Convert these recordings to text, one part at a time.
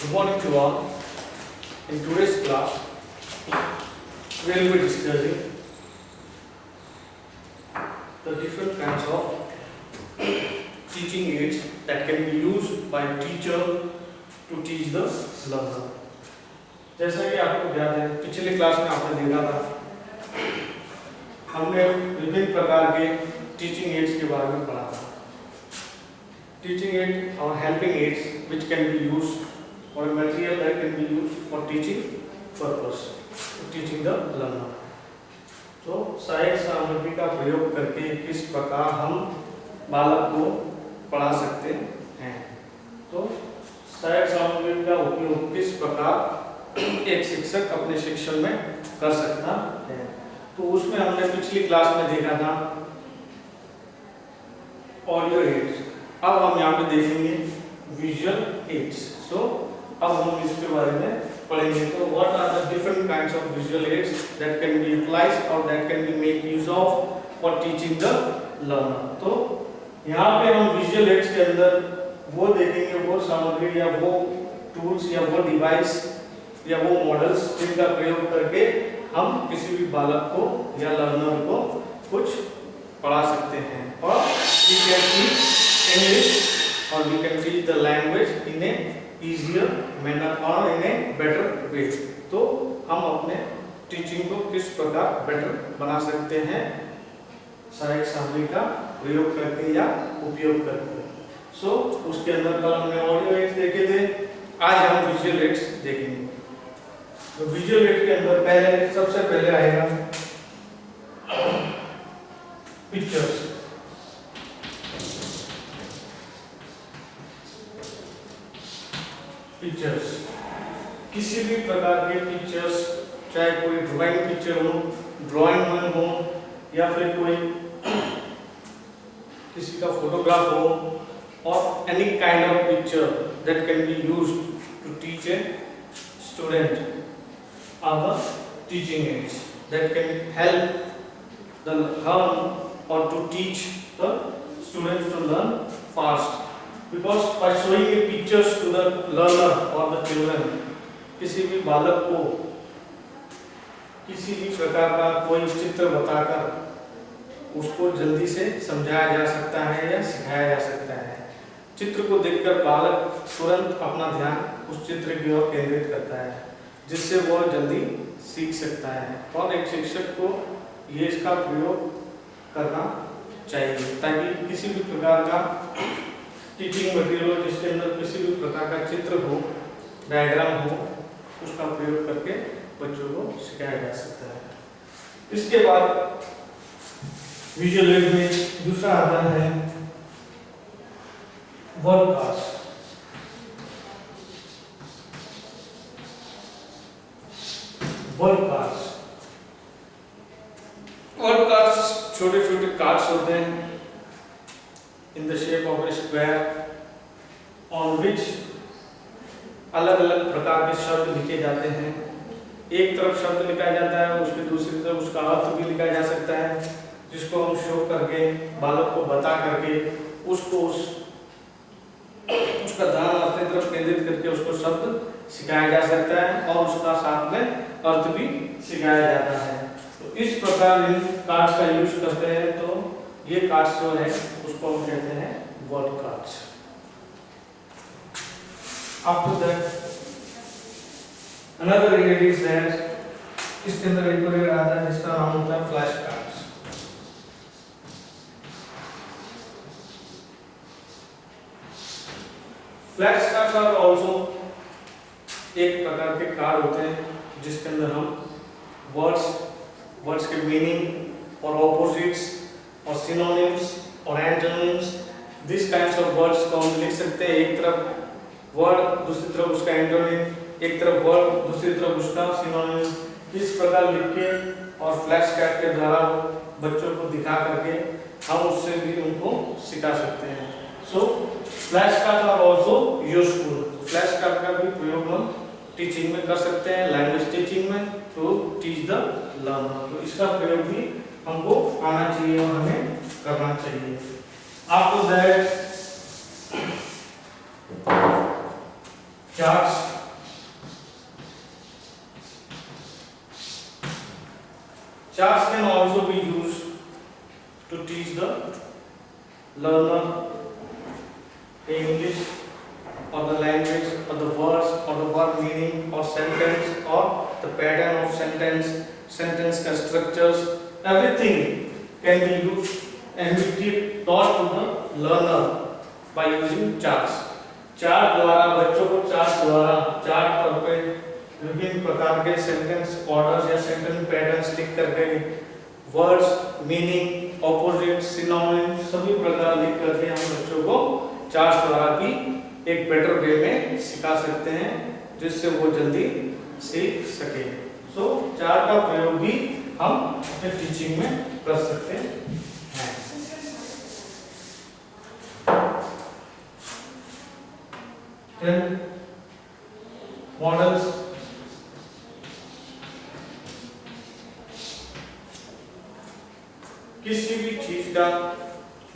Good morning to all. In today's class, we will be discussing the different kinds of teaching aids that can be used by a teacher to teach the learner. जैसा कि आपको याद है, पिछले class में आपने देखा था, हमने विभिन्न प्रकार के टीचिंग एड्स के बारे में पढ़ा था. Teaching aid or helping aids which can be used or material that can be used for teaching purpose, to teaching the learner. तो सहायक सामग्री का प्रयोग करके किस प्रकार हम बालक को पढ़ा सकते हैं. तो सहायक सामग्री का उपयोग किस प्रकार एक शिक्षक अपने शिक्षण में कर सकता है. तो उसमें हमने पिछली क्लास में देखा था ऑडियो एड्स. अब हम यहाँ पे देखेंगे विजुअल एड्स. सो अब हम इसके बारे में पढ़ेंगे. तो what are the different kinds of visual aids that can be utilised और that can be make use of for teaching the learner. तो यहाँ पे हम विजुअल एड्स के अंदर वो देखेंगे, वो सामग्री या वो टूल्स या वो डिवाइस या वो मॉडल्स जिनका प्रयोग करके हम किसी भी बालक को या लर्नर को कुछ पढ़ा सकते हैं. और we can teach English or we can teach the language in a easier manner or in a better way. तो हम अपने टीचिंग को किस प्रकार बेटर बना सकते हैं सहायक सामग्री का प्रयोग करके या उपयोग करके. सो उसके अंदर कल हमने ऑडियो एड्स देखे थे, आज हम विजुअल एड्स देखेंगे. तो विजुअल एड के अंदर सबसे पहले आएगा पिक्चर्स. पिक्चर्स किसी भी प्रकार के पिक्चर्स, चाहे कोई ड्राइंग पिक्चर हो, ड्राइंग वन हो, या फिर कोई किसी का फोटोग्राफ हो, और any kind of picture that can be used to teach a student are the teaching aids that can help the learn or to teach the students to learn fast. Because by showing a pictures to the learner or the children, किसी भी बालक को किसी भी प्रकार का कोई चित्र बताकर उसको जल्दी से समझाया जा सकता है या सिखाया जा सकता है. चित्र को देखकर बालक तुरंत अपना ध्यान उस चित्र की ओर केंद्रित करता है, जिससे वह जल्दी सीख सकता है. और एक शिक्षक को ये इसका प्रयोग करना चाहिए ताकि किसी भी प्रकार का टीचिंग मटेरियल हो जिसके अंदर किसी भी प्रकार का चित्र हो, डायग्राम हो, उसका प्रयोग करके बच्चों को सिखाया जा सकता है. इसके बाद विजुअल एड में दूसरा आता है वर्ड कार्ड्स. वर्ड कार्ड्स छोटे छोटे कार्ड्स होते हैं in the shape of A square on which अलग अलग प्रकार के शब्द लिखे जाते हैं. एक तरफ शब्द लिखा जाता है, उसके दूसरी तरफ उसका अर्थ भी लिखा जा सकता है, जिसको हम शो करके बालक को बता करके उसको उसका ध्यान अपनी तरफ केंद्रित करके उसको शब्द सिखाया जा सकता है और उसका साथ में अर्थ भी सिखाया जाता है. तो इस प्रकार इन कार्ड्स का यूज करते हैं. तो ये कार्ड्स जो है उसको हम कहते हैं word cards. After that another aid is that इसके अंदर एक और आता है जिसका नाम होता है flash cards. Flash cards are also एक प्रकार के कार्ड होते हैं जिसके अंदर हम वर्ड्स के मीनिंग और ऑपोजिट्स और सिनोनिम्स और antonyms, this kinds of words को हम लिख सकते हैं. एक तरफ वर्ड, दूसरी तरफ उसका एंटोनिम, एक तरफ वर्ड, दूसरी तरफ उसका सिनोनिम. इस प्रकार लिख के और फ्लैश कार्ड के द्वारा बच्चों को दिखा करके हम उससे भी उनको सिखा सकते हैं. So flash card are also useful. Flash card का भी प्रयोग हम टीचिंग में कर सकते हैं, लैंग्वेज टीचिंग में, टू टीच द लर्नर. तो इसका प्रयोग भी हमको आना चाहिए और हमें करना चाहिए. After that charts can also be used to teach the learner English or the language or the words or the word meaning or sentence or the pattern of sentence structures, everything can be used and be taught to the learner by using charts. Chart द्वारा बच्चों को chart पर पे विभिन्न प्रकार के sentence orders या sentence patterns लिख करके वर्ड्स मीनिंग ऑपोजिट सिनोनिम सभी प्रकार लिख करके हम बच्चों को चार्ट द्वारा भी एक बेटर वे में सिखा सकते हैं जिससे वो जल्दी सीख सके। सो चार्ट का प्रयोग भी हम अपने टीचिंग में कर सकते हैं। Then models किसी भी चीज का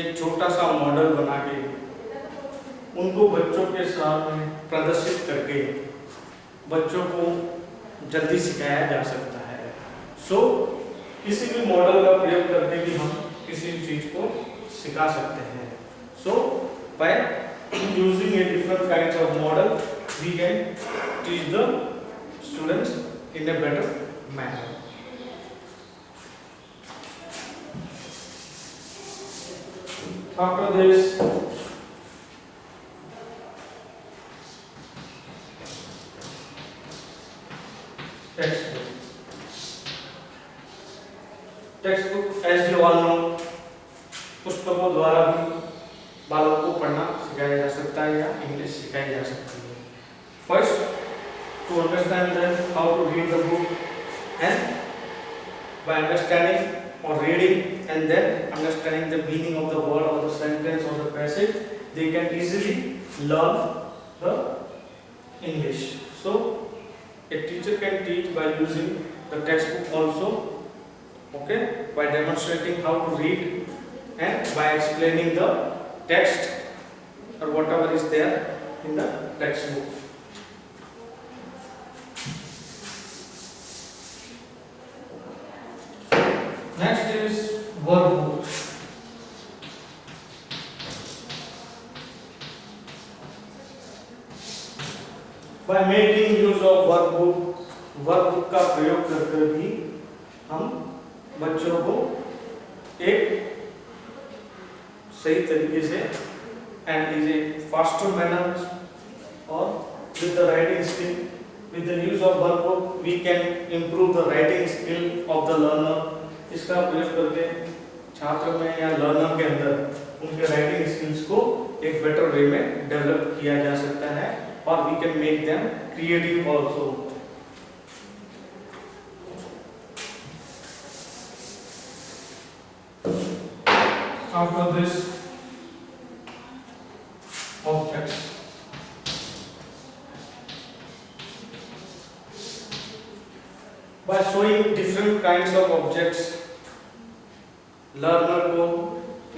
एक छोटा सा मॉडल बना के उनको बच्चों के सामने प्रदर्शित करके बच्चों को जल्दी सिखाया जा सकता है। सो किसी भी मॉडल का प्रयोग करके भी हम किसी भी चीज को सिखा सकते हैं। सो bye using a different kinds of model we can teach the students in a better manner. After this textbook as you all know पुस्तकों द्वारा भी बालकों को पढ़ना सिखाया जा सकता है या इंग्लिश सिखाई जा सकती है। First to understand them how to read the book and by understanding और reading and then understanding the meaning of the word और द सेंटेंस और the passage they can easily learn the English. So a teacher can teach by using the textbook also, okay, by demonstrating how to read and by explaining the text or whatever is there in the textbook. Next is workbook. By making use of workbook का प्रयोग करके भी हम बच्चों को एक सही तरीके से and is a faster manner or with the writing skill, with the use of workbook we can improve the writing skill of the learner. इसका प्रयोग करके छात्र में या लर्नर के अंदर उनके राइटिंग स्किल्स को एक बेटर वे में डेवलप किया जा सकता है और we can make them creative also. After this objects. By showing different kinds of objects, learner को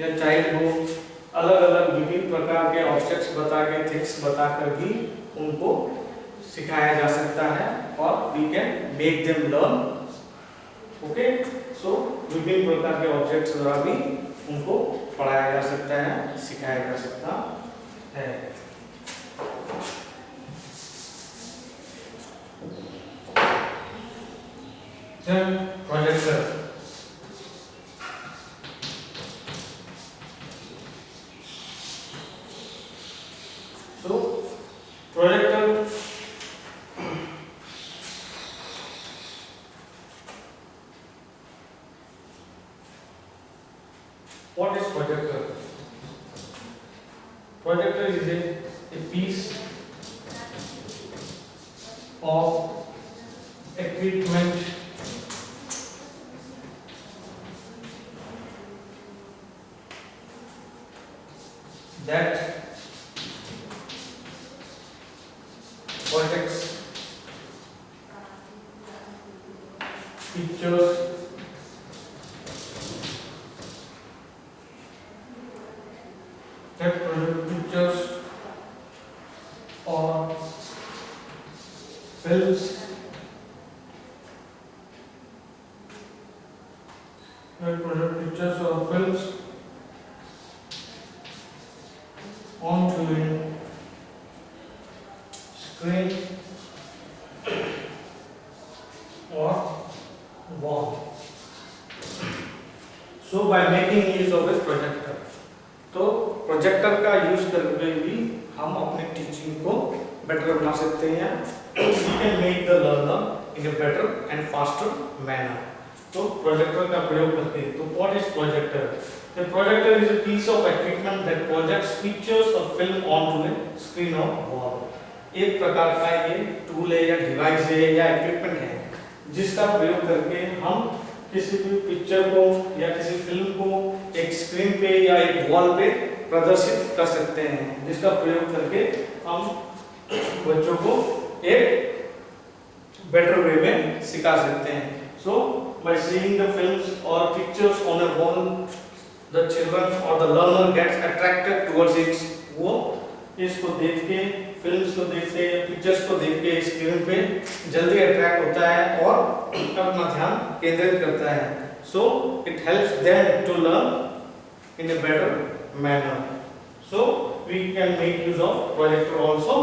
या child को अलग अलग विभिन्न प्रकार के ऑब्जेक्ट्स बता के थिंग्स बताकर भी उनको सिखाया जा सकता है और we can make them learn. Okay, so विभिन्न प्रकार के ऑब्जेक्ट्स द्वारा भी उनको पढ़ाया जा सकता है, सिखाया जा सकता है। Then projector. So projector what is projector? Projector is a piece of equipment that projects pictures or films, project pictures or films onto a screen or wall. So by making use of a projector, तो projector का use करके भी हम अपने teaching को better बना सकते हैं. We can make the learner in a better and faster manner. तो प्रोजेक्टर का प्रयोग करते हैं. तो what is projector? The projector is a piece of equipment that projects pictures or film onto a screen or wall. एक प्रकार का ये टूल है या डिवाइस है या इक्विपमेंट है जिसका प्रयोग करके हम किसी भी पिक्चर को या किसी फिल्म को एक स्क्रीन पे या एक वॉल पे प्रदर्शित कर सकते हैं, जिसका प्रयोग करके हम बच्चों को एक बेटर वे में सिखा सकते हैं. So by seeing the films or pictures on a wall, the children or the learner gets attracted towards it. वो इसको देख के, फिल्म्स को देख के, पिक्चर्स को देख के स्क्रीन पे जल्दी अट्रैक्ट होता है और अपना ध्यान केंद्रित करता है. So it helps them to learn in a better manner. So we can make use of projector also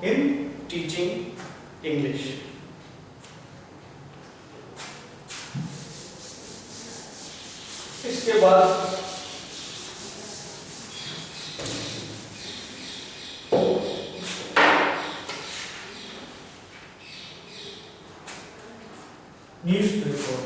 in teaching English. इसके बाद newspaper.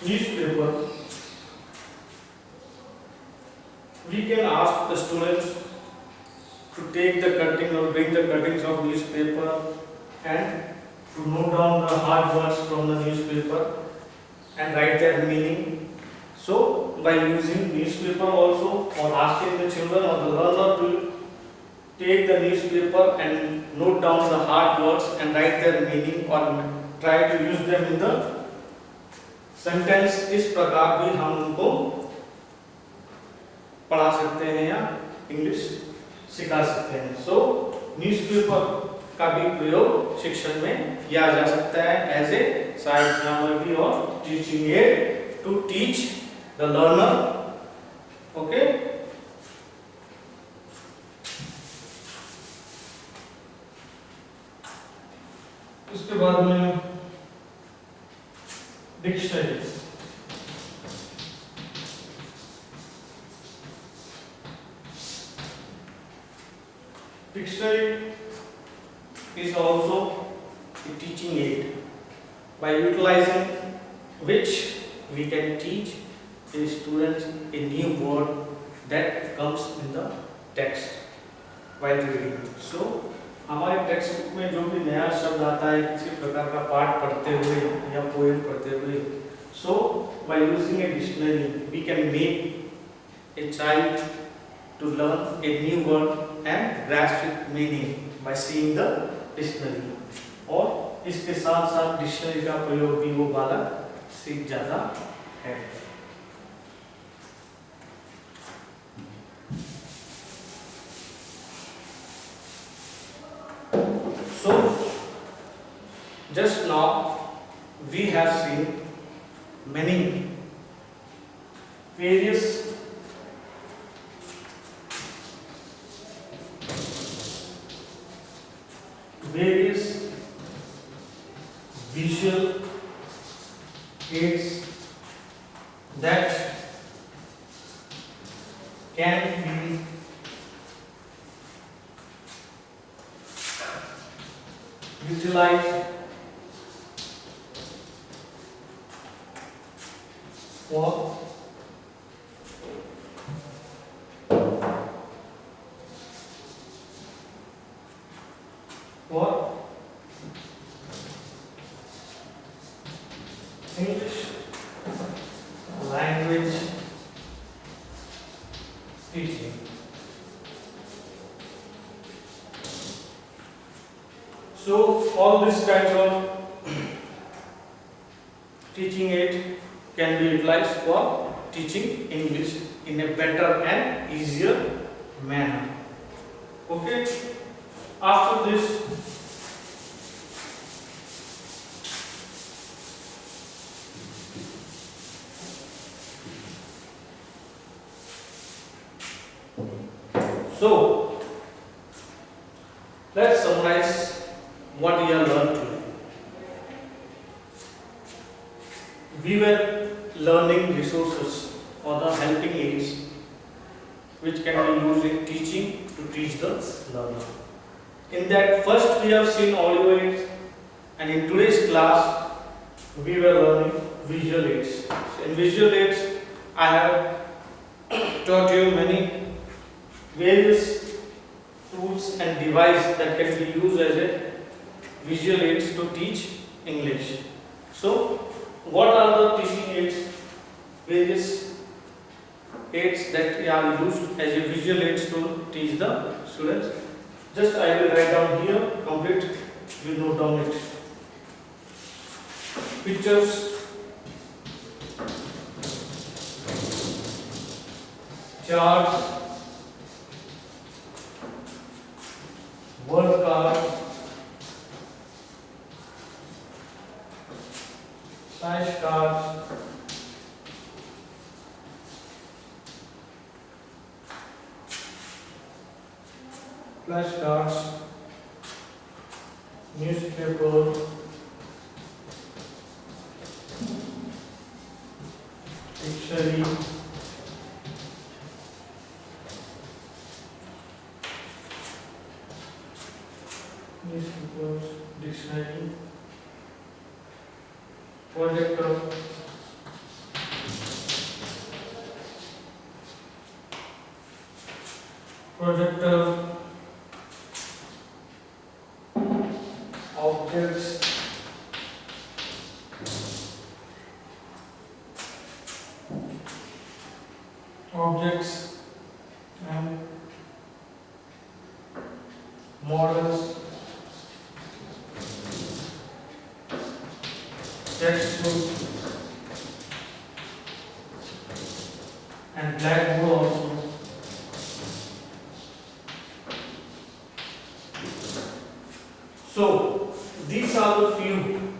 Newspaper. We can ask the students to take the cutting or bring the cuttings of newspaper and to note down the hard words from the newspaper and write their meaning. So by using newspaper also, or asking the children or the learner to take the newspaper and note down the hard words and write their meaning or try to use them in the sentence, इस प्रकार भी हम उनको पढ़ा सकते हैं या English सिखा सकते हैं. So न्यूज़पेपर का भी प्रयोग शिक्षण में किया जा सकता है एज ए साइड सामग्री और teaching aid to teach the learner. Okay, उसके बाद में dictionary. Dictionary is also a teaching aid by utilizing which we can teach a student a new word that comes in the text while reading. So हमारे text book में जो भी नया शब्द आता है किसी प्रकार का पाठ पढ़ते हुए या पोएम पढ़ते हुए, so by using a dictionary we can make a child to learn a new word and grasp its meaning by seeing the dictionary. और इसके साथ साथ डिक्शनरी का प्रयोग भी वो बालक सीख जाता है. So just now we have seen many various visual aids that can be utilized for English language teaching. So all these kinds of teaching aid can be utilized for teaching English in a better and easier manner. Okay. After this, so let's summarize what we have learned today. We were learning resources or the helping aids which can be used in teaching to teach the learner. In that, first we have seen audio aids, and in today's class we were learning visual aids. So in visual aids, I have taught you many various tools and devices that can be used as a visual aids to teach English. So, what are the teaching aids? Various aids that are used as a visual aids to teach the students. Just I will write down here, complete, you note down it. Pictures, charts, word cards, flashcards, newspaper, dictionary, newspapers, dictionary, projector, objects, and models, textbook, and blackboard also. So these are the few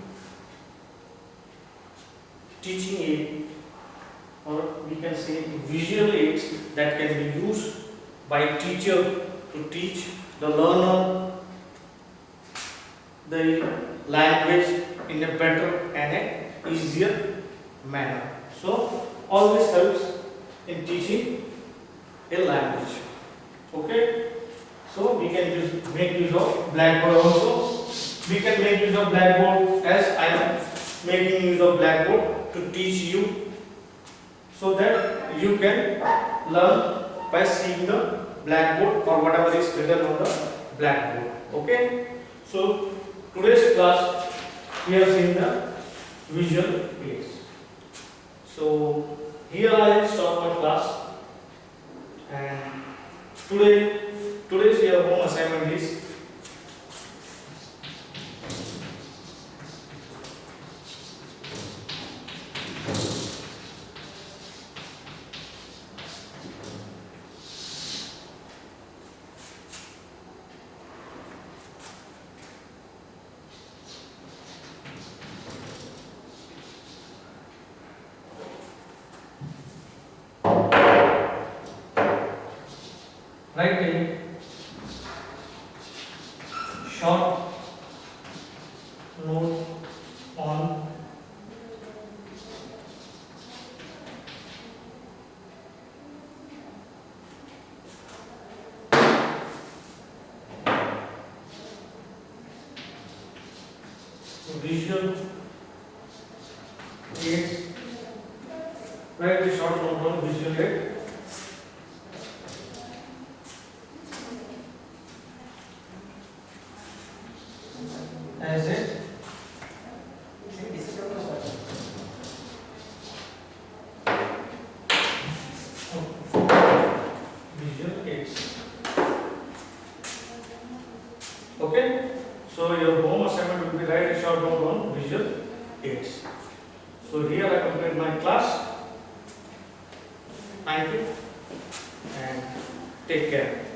teaching aids, or we can say visual aids, that can be used by teacher to teach the learner the language in a better and a easier manner. So all this helps in teaching a language. Okay. So we can make use of Blackboard also. We can make use of Blackboard as I am making use of Blackboard to teach you, so that you can learn by seeing the Blackboard or whatever is written on the Blackboard. Okay. So today's class we have seen the visual aids. So here I stop my class, and today's your home assignment is write a short note on visual aids. Write a short note on visual aids. As a visual aids. Okay. So your home assignment will be write a short note on visual aids. So here I complete my class. Thank you and take care.